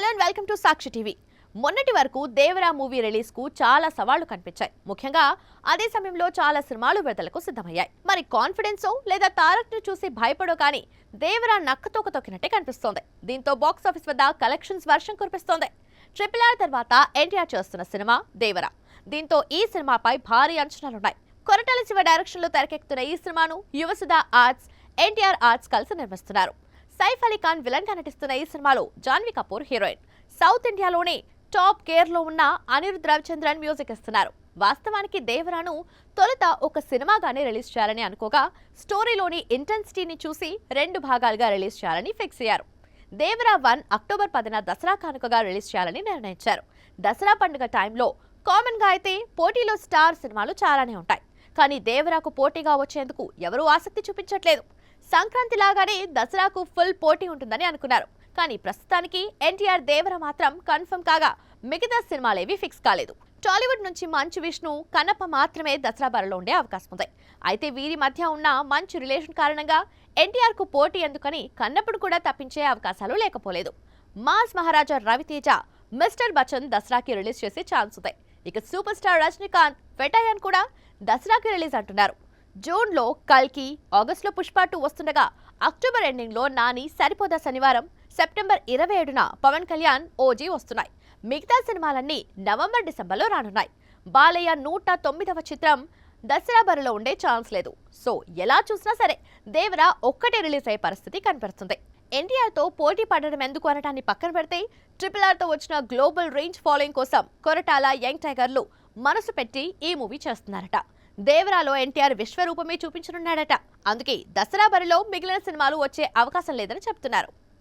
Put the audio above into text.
Hello and welcome to Sakshi TV. మొన్నటి వరకు Devara movie release కు చాలా సవాళ్లు కనిపించాయి. ముఖ్యంగా అదే సమయంలో చాలా సినిమాలు విడుదలకు సిద్ధమయ్యాయి. మరి కాన్ఫిడెన్సో లేదా తారక్ ను చూసి భయపడో కానీ దేవరా నక్కతోక తొక్కినట్టే కనిపిస్తోంది. దీంతో బాక్స్ ఆఫీస్ వద్ద కలెక్షన్స్ వర్షం కురిపిస్తోంది. RRR తర్వాత ఎన్టీఆర్ చేస్తున్న సినిమా దేవరా. దీంతో ఈ సినిమాపై భారీ అంచనాలున్నాయి. కొరటాల శివ డైరెక్షన్ లో తెరకెక్కుతున్న ఈ సినిమాను యువసుధ ఆర్ట్స్, ఎన్టీఆర్ ఆర్ట్స్ కలిసి నిర్మిస్తున్నారు. సైఫ్ అలీ ఖాన్ విలన్ గా నటిస్తున్న ఈ సినిమాలో జాన్వీ కపూర్ హీరోయిన్. సౌత్ ఇండియాలోనే టాప్ కేర్ లో ఉన్న అనిరుద్ రవిచంద్రన్ మ్యూజిక్ ఇస్తున్నారు. వాస్తవానికి దేవరాను తొలుత ఒక సినిమాగానే రిలీజ్ చేయాలని అనుకోగా స్టోరీలోని ఇంటెన్సిటీని చూసి 2 భాగాలుగా రిలీజ్ చేయాలని ఫిక్స్ అయ్యారు. దేవరా 1 అక్టోబర్ 10న దసరా కానుకగా రిలీజ్ చేయాలని నిర్ణయించారు. దసరా పండుగ టైంలో కామన్ గా అయితే పోటీలో స్టార్ సినిమాలు చాలానే ఉంటాయి. కానీ దేవరాకు పోటీగా వచ్చేందుకు ఎవరూ ఆసక్తి చూపించట్లేదు. సంక్రాంతి లాగానే దసరాకు ఫుల్ పోటీ ఉంటుందని అనుకున్నారు. కానీ ప్రస్తుతానికి ఎన్టీఆర్ దేవర మాత్రం కన్ఫర్మ్ కాగా మిగతా సినిమాలేవి ఫిక్స్ కాలేదు. టాలీవుడ్ నుంచి మంచు విష్ణు, కన్నప్ప మాత్రమే దసరా బరిలో ఉండే అవకాశం ఉంది. అయితే వీరి మధ్య ఉన్న మంచి రిలేషన్ కారణంగా ఎన్టీఆర్ కు పోటీ ఎందుకని కన్నప్పను కూడా తప్పించే అవకాశాలు లేకపోలేదు. మాస్ మహారాజా రవితేజ, మిస్టర్ బచ్చన్ దసరాకి రిలీజ్ చేసే ఛాన్స్ ఉంది. ఇక సూపర్ స్టార్ రజనీకాంత్, వెటాయన్ కూడా దసరాకి రిలీజ్ అంటున్నారు. జూన్ లో కల్కి, ఆగస్టులో పుష్ప 2 వస్తుండగా అక్టోబర్ ఎండింగ్ లో నాని, సరిపోదా శనివారం, సెప్టెంబర్ 27న పవన్ కళ్యాణ్, ఓజీ వస్తున్నాయి. మిగతా సినిమాలన్నీ నవంబర్, డిసెంబర్లో రానున్నాయి. బాలయ్య 109వ చిత్రం దసరా బరిలో ఉండే ఛాన్స్ లేదు. సో ఎలా చూసినా సరే దేవరా ఒక్కటే రిలీజ్ అయ్యే పరిస్థితి కనిపిస్తుంది. ఎన్టీఆర్ తో పోటీ పడడం ఎందుకు అనటాన్ని పక్కన పెడితే RRR తో వచ్చిన గ్లోబల్ రేంజ్ ఫాలోయింగ్ కోసం కొరటాల, యంగ్ టైగర్లు మనసు పెట్టి ఈ మూవీ చేస్తున్నారట. దేవరాలో ఎన్టీఆర్ విశ్వరూపమే చూపించనున్నాడట. అందుకే దసరా బరిలో మిగిలిన సినిమాలు వచ్చే అవకాశం లేదని చెప్తున్నారు.